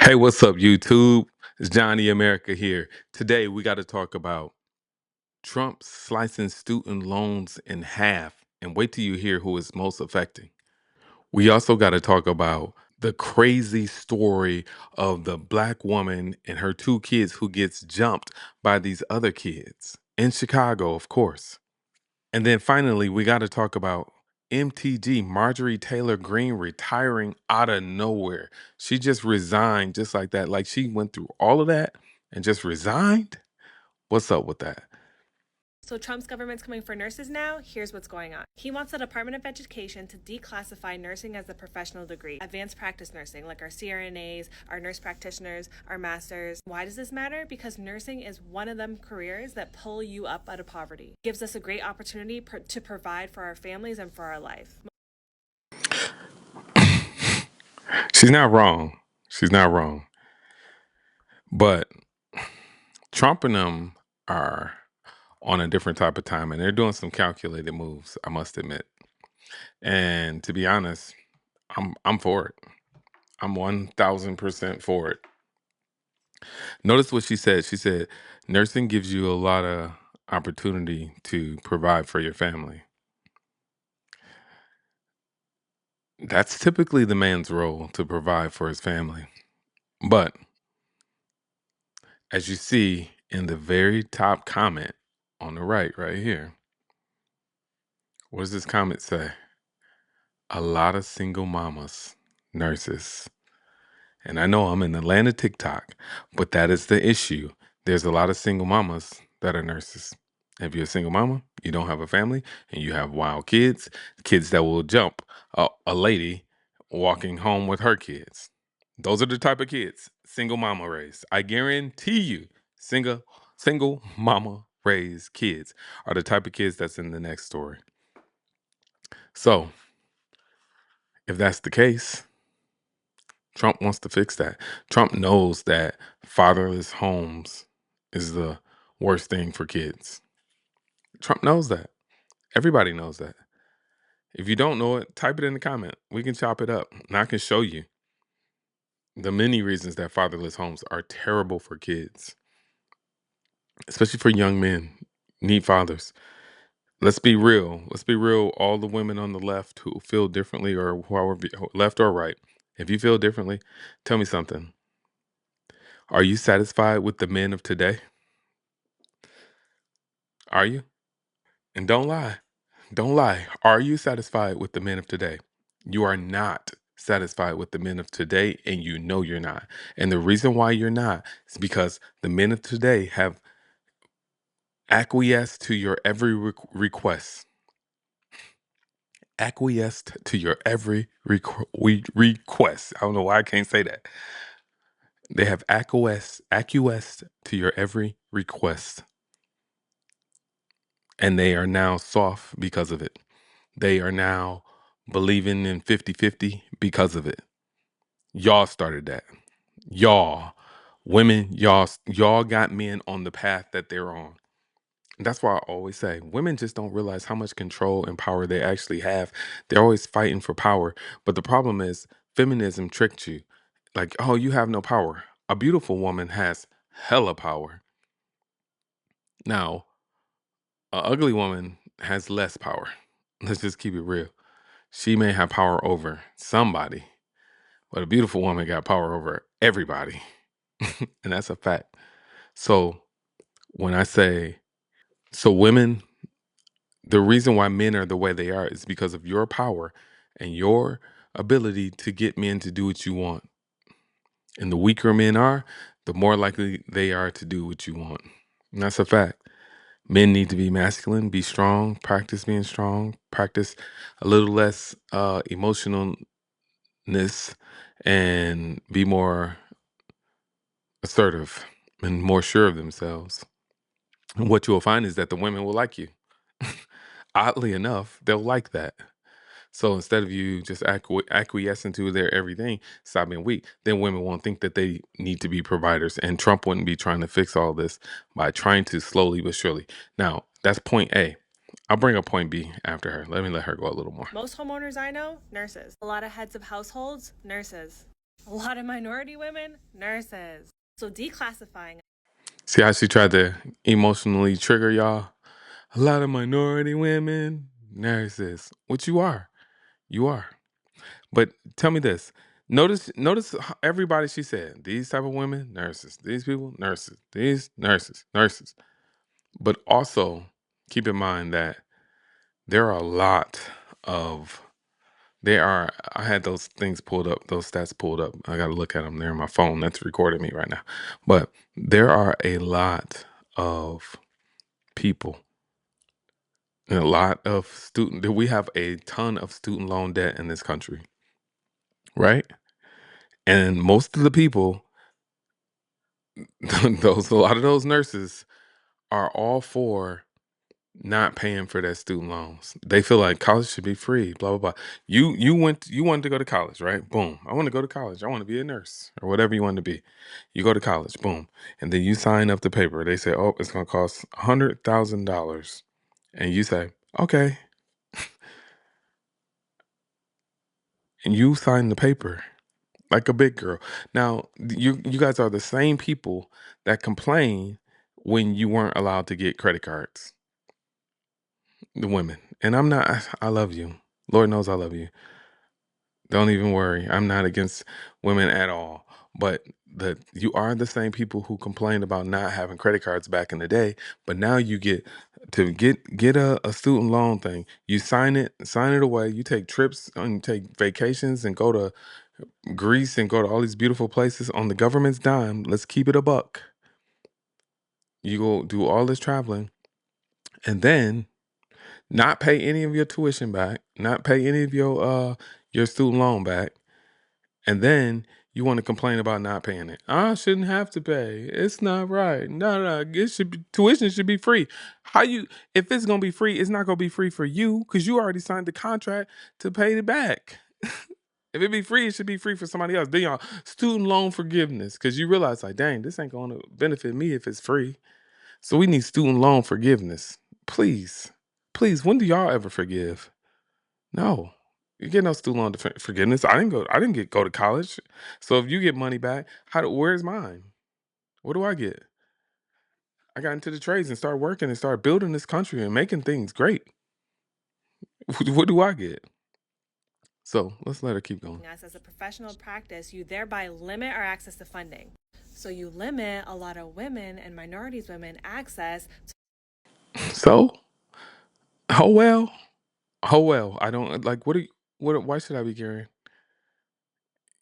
Hey, what's up, YouTube? It's Johnny America here. Today, we got to talk about Trump slicing student loans in half. And wait till you hear who it's most affecting. We also got to talk about the crazy story of the black woman and her two kids who gets jumped by these other kids in Chicago, of course. And then finally, we got to talk about MTG, Marjorie Taylor Greene, retiring out of nowhere. She just resigned just like that. Like she went through all of that and just resigned. What's up with that? So Trump's government's coming for nurses now. Here's what's going on. He wants the Department of Education to declassify nursing as a professional degree, advanced practice nursing, like our CRNAs, our nurse practitioners, our masters. Why does this matter? Because nursing is one of them careers that pull you up out of poverty. It gives us a great opportunity to provide for our families and for our life. She's not wrong. She's not wrong. But Trump and them are on a different type of time and they're doing some calculated moves, I must admit. And to be honest, I'm for it. I'm 1000% for it. Notice what she said. She said, nursing gives you a lot of opportunity to provide for your family. That's typically the man's role, to provide for his family. But as you see in the very top comment on the right here, what does this comment say? A lot of single mamas, nurses. And I know I'm in the land of TikTok, but that is the issue. There's a lot of single mamas that are nurses. If you're a single mama, you don't have a family, and you have wild kids, kids that will jump a lady walking home with her kids. Those are the type of kids single mama raised. I guarantee you, single mama raised kids are the type of kids that's in the next story. So, if that's the case, Trump wants to fix that. Trump knows that fatherless homes is the worst thing for kids. Trump knows that. Everybody knows that. If you don't know it, type it in the comment. We can chop it up. And I can show you the many reasons that fatherless homes are terrible for kids, especially for young men. Need fathers. Let's be real. Let's be real. All the women on the left who feel differently, or however, left or right, if you feel differently, tell me something. Are you satisfied with the men of today? Are you? And don't lie. Don't lie. Are you satisfied with the men of today? You are not satisfied with the men of today, and you know you're not. And the reason why you're not is because the men of today have acquiesced to your every request. Acquiesced to your every request. I don't know why I can't say that. They have acquiesced to your every request. And they are now soft because of it. They are now believing in 50-50 because of it. Y'all started that. Y'all, women, y'all got men on the path that they're on. And that's why I always say women just don't realize how much control and power they actually have. They're always fighting for power. But the problem is feminism tricked you. Like, oh, you have no power. A beautiful woman has hella power. Now, a ugly woman has less power. Let's just keep it real. She may have power over somebody, but a beautiful woman got power over everybody. And that's a fact. So when I say, so women, the reason why men are the way they are is because of your power and your ability to get men to do what you want. And the weaker men are, the more likely they are to do what you want. And that's a fact. Men need to be masculine, be strong, practice being strong, practice a little less emotionalness, and be more assertive and more sure of themselves. And what you'll find is that the women will like you. Oddly enough, they'll like that. So instead of you just acquiescing to their everything, stop being weak, then women won't think that they need to be providers. And Trump wouldn't be trying to fix all this by trying to slowly but surely. Now, that's point A. I'll bring up point B after her. Let her go a little more. Most homeowners I know, nurses. A lot of heads of households, nurses. A lot of minority women, nurses. So declassifying. See how she tried to emotionally trigger y'all? A lot of minority women, nurses. What you are. You are. But tell me this. Notice everybody she said. These type of women, nurses. These people, nurses. These nurses, nurses. But also keep in mind that there are a lot of I had those things pulled up, those stats pulled up. I got to look at them. They're on my phone. That's recording me right now. But there are a lot of people, and a lot of we have a ton of student loan debt in this country, right? And most of the people, a lot of those nurses are all for not paying for their student loans. They feel like college should be free, blah blah blah. You wanted to go to college, right? Boom. I want to go to college. I want to be a nurse or whatever you want to be. You go to college, boom. And then you sign up the paper. They say, "Oh, it's going to cost $100,000." And you say, "Okay." And you sign the paper like a big girl. Now, you guys are the same people that complain when you weren't allowed to get credit cards. The women. And I love you. Lord knows I love you. Don't even worry. I'm not against women at all. But you are the same people who complained about not having credit cards back in the day, but now you get to get a student loan thing. You sign it away. You take trips and you take vacations and go to Greece and go to all these beautiful places on the government's dime. Let's keep it a buck. You go do all this traveling and then not pay any of your tuition back, not pay any of your student loan back, and then you want to complain about not paying it. I shouldn't have to pay. It's not right. No. Tuition should be free. If it's gonna be free, it's not gonna be free for you because you already signed the contract to pay it back. If it be free, it should be free for somebody else. Then y'all student loan forgiveness because you realize like, dang, this ain't gonna benefit me if it's free. So we need student loan forgiveness. Please, please. When do y'all ever forgive? No, you get no student loan forgiveness. I didn't go. I didn't go to college. So if you get money back, where's mine? What do I get? I got into the trades and started working and started building this country and making things great. What do I get? So let's let her keep going. Us as a professional practice, you thereby limit our access to funding. So you limit a lot of women and minorities women access to So, oh well, oh well. I don't like. What? What? Why should I be caring?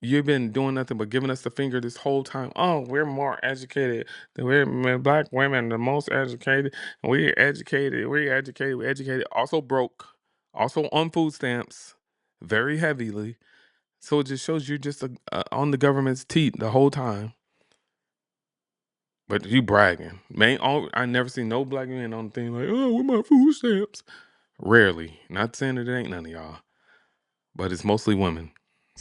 You've been doing nothing but giving us the finger this whole time. Oh, we're more educated. Black women, the most educated. We're educated. We're educated. We're educated. Also broke. Also on food stamps, very heavily. So it just shows you're just on the government's teat the whole time. But you bragging, man. I never seen no black men on the thing like, oh, with my food stamps. Rarely. Not saying that it ain't none of y'all, but it's mostly women.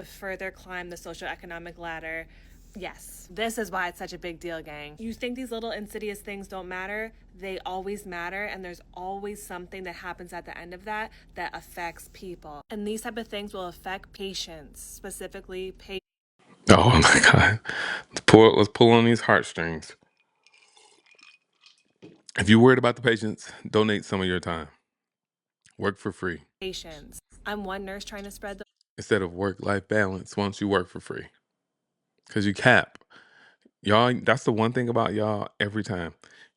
further climb the socioeconomic ladder. Yes, this is why it's such a big deal, gang. You think these little insidious things don't matter? They always matter, and there's always something that happens at the end of that that affects people. And these type of things will affect patients, specifically patients. Oh my God. Let's pull on these heartstrings. If you're worried about the patients, donate some of your time. Work for free. I'm one nurse trying to spread the Instead of work-life balance, why don't you work for free? Because you cap. Y'all, that's the one thing about y'all every time.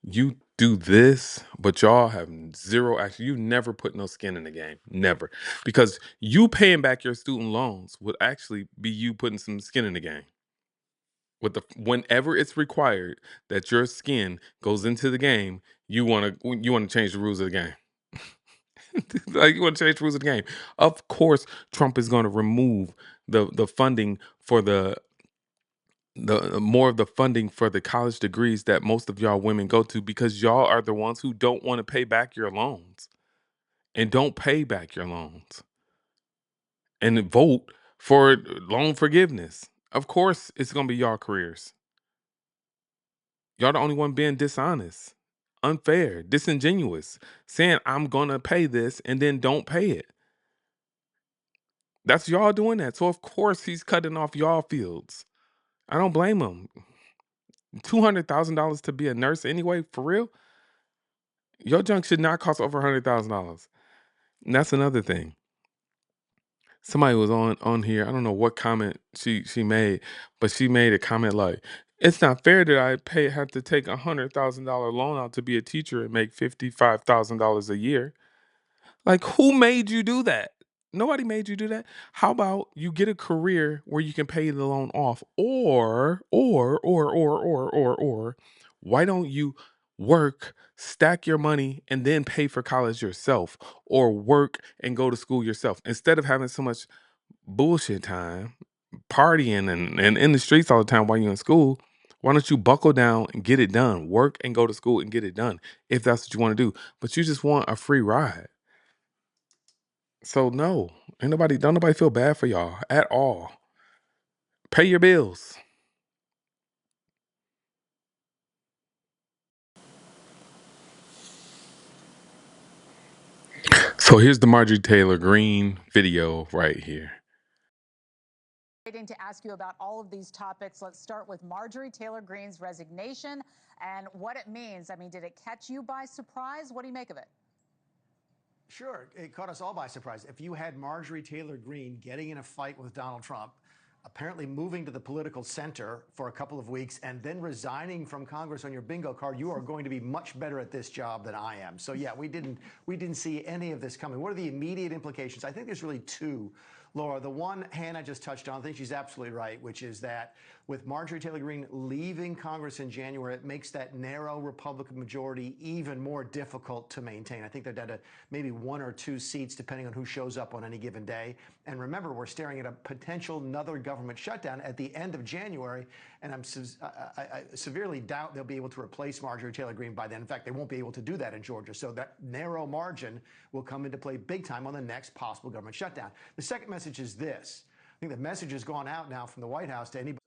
You do this, but y'all have zero action. You never put no skin in the game. Never. Because you paying back your student loans would actually be you putting some skin in the game. Whenever it's required that your skin goes into the game, you wanna change the rules of the game. Like you want to change the rules of the game. Of course, Trump is going to remove the funding for the more of the funding for the college degrees that most of y'all women go to because y'all are the ones who don't want to pay back your loans and don't pay back your loans and vote for loan forgiveness. Of course, it's going to be y'all careers. Y'all the only one being dishonest, unfair, disingenuous, saying I'm going to pay this and then don't pay it. That's y'all doing that. So of course he's cutting off y'all fields. I don't blame him. $200,000 to be a nurse anyway, for real? Your junk should not cost over $100,000. And that's another thing. Somebody was on here. I don't know what comment she made, but she made a comment like, "It's not fair that have to take $100,000 loan out to be a teacher and make $55,000 a year." Like, who made you do that? Nobody made you do that. How about you get a career where you can pay the loan off, or why don't you work, stack your money, and then pay for college yourself, or work and go to school yourself instead of having so much bullshit time, partying and in the streets all the time while you're in school. Why don't you buckle down and get it done? Work and go to school and get it done if that's what you want to do. But you just want a free ride. So no, don't nobody feel bad for y'all at all. Pay your bills. So here's the Marjorie Taylor Greene video right here. Waiting to ask you about all of these topics. Let's start with Marjorie Taylor Greene's resignation and what it means. I mean, did it catch you by surprise? What do you make of it? Sure, it caught us all by surprise. If you had Marjorie Taylor Greene getting in a fight with Donald Trump, apparently moving to the political center for a couple of weeks, and then resigning from Congress on your bingo card, you are going to be much better at this job than I am. So yeah, we didn't see any of this coming. What are the immediate implications? I think there's really two, Laura. The one Hannah just touched on, I think she's absolutely right, which is that with Marjorie Taylor Greene leaving Congress in January, it makes that narrow Republican majority even more difficult to maintain. I think they're down to maybe one or two seats, depending on who shows up on any given day. And remember, we're staring at a potential another government shutdown at the end of January, and I severely doubt they'll be able to replace Marjorie Taylor Greene by then. In fact, they won't be able to do that in Georgia. So that narrow margin will come into play big time on the next possible government shutdown. The second message is this. I think the message has gone out now from the White House to anybody.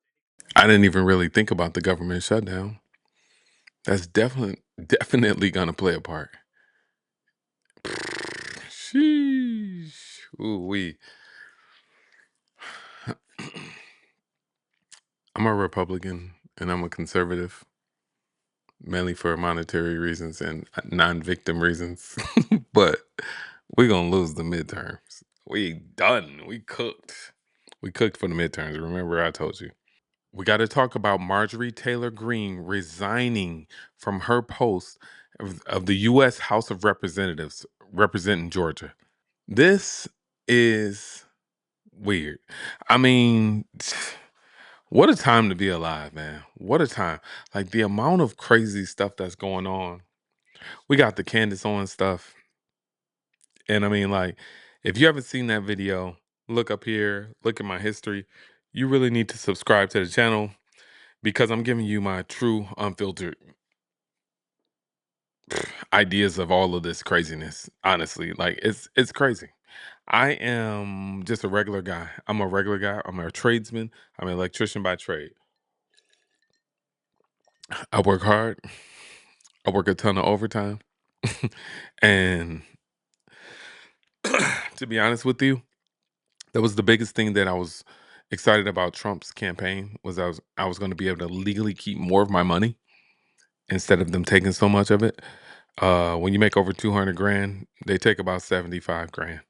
I didn't even really think about the government shutdown. That's definitely gonna play a part. Sheesh. Ooh wee. I'm a Republican and I'm a conservative, mainly for monetary reasons and non-victim reasons. But we're gonna lose the midterms. We done. We cooked. We cooked for the midterms. Remember, I told you. We got to talk about Marjorie Taylor Greene resigning from her post of the U.S. House of Representatives representing Georgia. This is weird. I mean, what a time to be alive, man. What a time. Like the amount of crazy stuff that's going on. We got the Candace Owens stuff. And I mean, like, if you haven't seen that video, look up here, look at my history. You really need to subscribe to the channel because I'm giving you my true, unfiltered ideas of all of this craziness. Honestly, like it's crazy. I am just a regular guy. I'm a regular guy. I'm a tradesman. I'm an electrician by trade. I work hard. I work a ton of overtime. And to be honest with you, that was the biggest thing that I was excited about Trump's campaign was I was going to be able to legally keep more of my money instead of them taking so much of it. When you make over 200 grand, they take about 75 grand.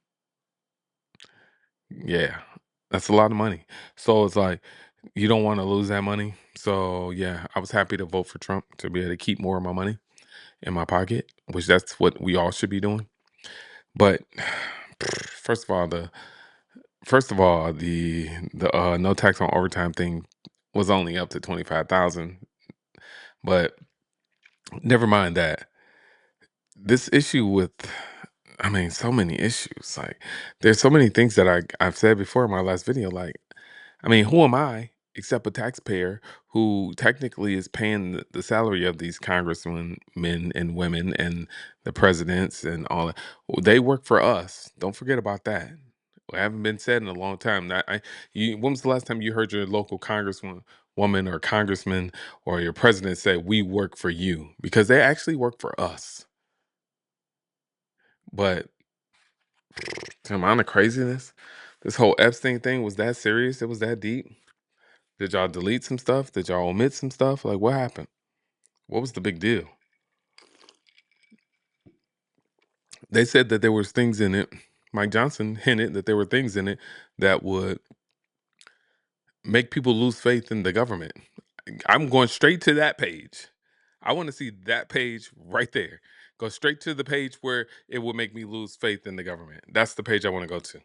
Yeah, that's a lot of money. So it's like you don't want to lose that money. So yeah, I was happy to vote for Trump to be able to keep more of my money in my pocket, which that's what we all should be doing. But first of all, the no tax on overtime thing was only up to 25,000. But never mind that. This issue with I mean, so many issues. Like, there's so many things that I've said before in my last video. Like, I mean, who am I except a taxpayer who technically is paying the salary of these congressmen, men and women, and the presidents and all that? Well, they work for us. Don't forget about that. It haven't been said in a long time. When was the last time you heard your local congresswoman, woman, or congressman, or your president say, "We work for you," because they actually work for us. But the amount of craziness. This whole Epstein thing was that serious? It was that deep? Did y'all delete some stuff? Did y'all omit some stuff? Like, what happened? What was the big deal? They said that there was things in it. Mike Johnson hinted that there were things in it that would make people lose faith in the government. I'm going straight to that page. I want to see that page right there. Go straight to the page where it would make me lose faith in the government. That's the page I want to go to.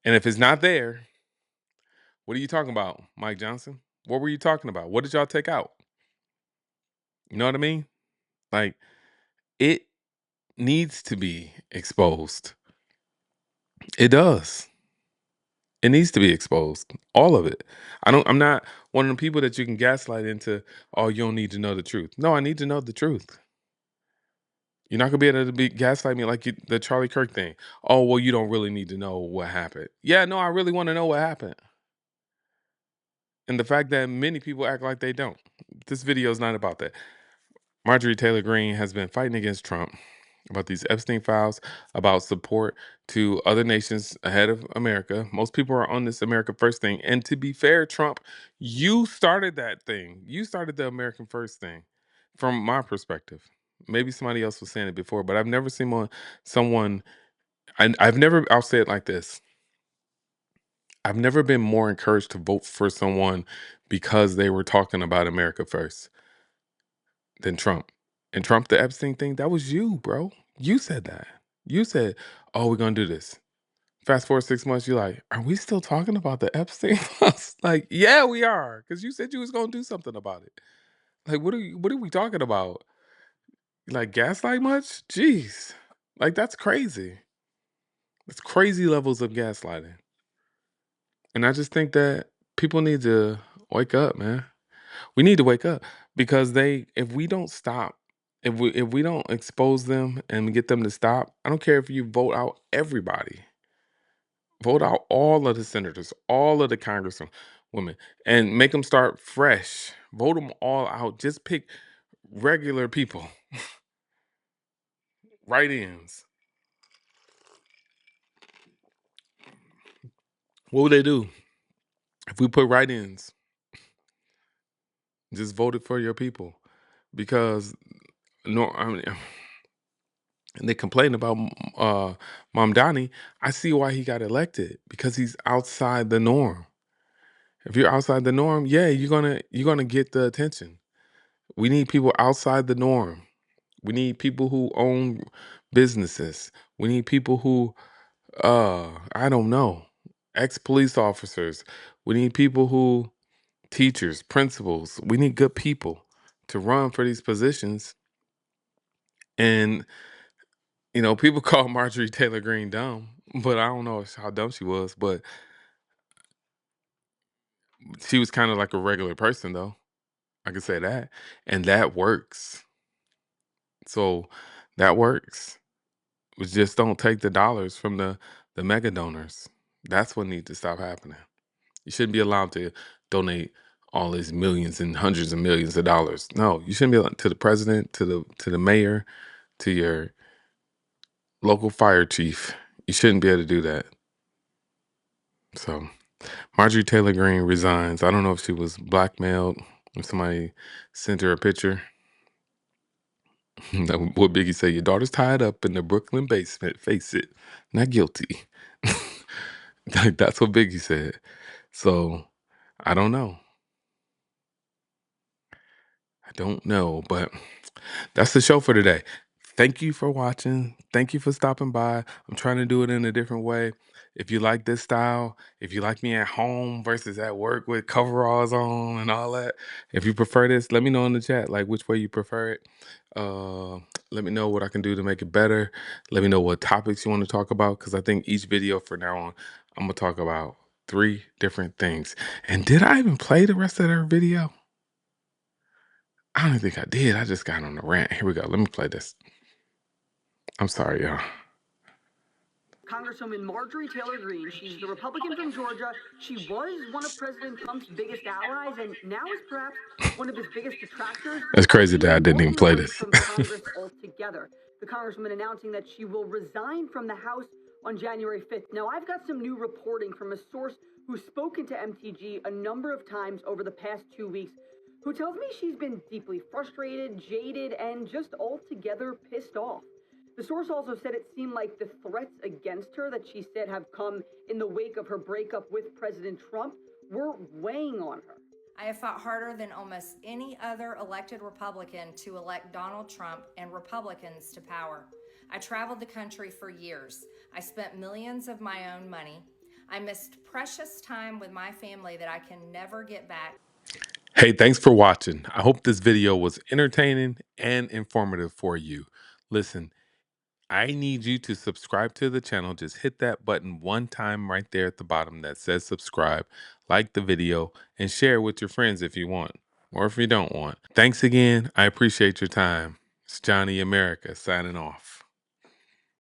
And if it's not there, what are you talking about, Mike Johnson? What were you talking about? What did y'all take out? You know what I mean? Like, it needs to be exposed. It does. It needs to be exposed. All of it. I'm not one of the people that you can gaslight into, oh, you don't need to know the truth. No, I need to know the truth. You're not gonna be able to gaslight me like the Charlie Kirk thing. Oh, well, you don't really need to know what happened. Yeah, no, I really want to know what happened. And the fact that many people act like they don't. This video is not about that. Marjorie Taylor Greene has been fighting against Trump about these Epstein files, about support to other nations ahead of America. Most people are on this America First thing. And to be fair, Trump, you started that thing. You started the American First thing from my perspective. Maybe somebody else was saying it before, but I've never seen someone, I've never, I'll say it like this. I've never been more encouraged to vote for someone because they were talking about America First than Trump. And Trump, the Epstein thing, that was you, bro. You said that. You said, oh, we're going to do this. Fast forward 6 months, you're like, are we still talking about the Epstein files? Like, yeah, we are. Because you said you was going to do something about it. Like, what are we talking about? Like, gaslight much? Jeez. Like, that's crazy. It's crazy levels of gaslighting. And I just think that people need to wake up, man. We need to wake up because if we don't stop, if we don't expose them and get them to stop, I don't care if you vote out everybody. Vote out all of the senators, all of the congressmen, women, and make them start fresh. Vote them all out. Just pick regular people, write-ins. What would they do if we put write-ins? Just vote it for your people, because no, I mean, and they complain about Mom Donnie. I see why he got elected, because he's outside the norm. If you're outside the norm, yeah, you're gonna get the attention. We need people outside the norm. We need people who own businesses. We need people who I don't know, ex-police officers. We need people who teachers, principals. We need good people to run for these positions. And people call Marjorie Taylor Greene dumb, but I don't know how dumb she was, but she was kind of like a regular person, though. I could say that. And that works. So that works. We just don't take the dollars from the mega donors. That's what needs to stop happening. You shouldn't be allowed to donate all these millions and hundreds of millions of dollars. No, you shouldn't be allowed to the president, to the mayor, to your local fire chief. You shouldn't be able to do that. So Marjorie Taylor Greene resigns. I don't know if she was blackmailed, if somebody sent her a picture. What Biggie say? Your daughter's tied up in the Brooklyn basement. Face it, not guilty. Like, that's what Biggie said. So I don't know. I don't know, but that's the show for today. Thank you for watching. Thank you for stopping by. I'm trying to do it in a different way. If you like this style, if you like me at home versus at work with coveralls on and all that, if you prefer this, let me know in the chat, like, which way you prefer it. Uh, Let me know what I can do to make it better. Let me know what topics you want to talk about, because I think each video from now on, I'm going to talk about 3 different things. And did I even play the rest of their video? I don't think I did. I just got on the rant. Here we go. Let me play this. I'm sorry, y'all. Congresswoman Marjorie Taylor Greene, she's the Republican from Georgia. She was one of President Trump's biggest allies, and now is perhaps one of his biggest detractors. It's crazy that I didn't even play this. From Congress altogether. The Congresswoman announcing that she will resign from the House on January 5th. Now, I've got some new reporting from a source who's spoken to MTG a number of times over the past 2 weeks, who tells me she's been deeply frustrated, jaded, and just altogether pissed off. The source also said it seemed like the threats against her that she said have come in the wake of her breakup with President Trump were weighing on her. I have fought harder than almost any other elected Republican to elect Donald Trump and Republicans to power. I traveled the country for years. I spent millions of my own money. I missed precious time with my family that I can never get back. Hey, thanks for watching. I hope this video was entertaining and informative for you. Listen, I need you to subscribe to the channel. Just hit that button one time right there at the bottom that says subscribe, like the video, and share it with your friends if you want, or if you don't want. Thanks again. I appreciate your time. It's Johnny America signing off.